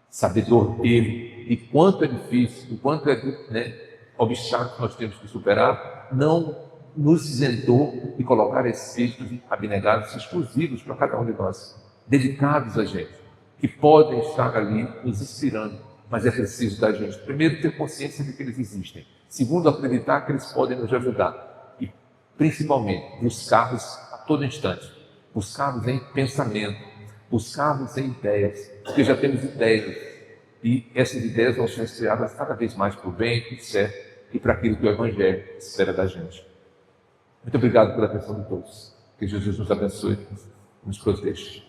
Sabedor dele, e quanto é difícil, o quanto é obstáculo que nós temos que superar, não nos isentou de colocar espíritos abnegados exclusivos para cada um de nós, dedicados a gente, que podem estar ali nos inspirando, mas é preciso da gente, primeiro, ter consciência de que eles existem, segundo, acreditar que eles podem nos ajudar e, principalmente, buscá-los a todo instante, buscá-los em pensamento, buscá-los em ideias, porque já temos ideias e essas ideias vão ser inspiradas cada vez mais para o bem, para o certo e para aquilo que o Evangelho espera da gente. Muito obrigado pela atenção de todos. Que Jesus nos abençoe, nos proteja.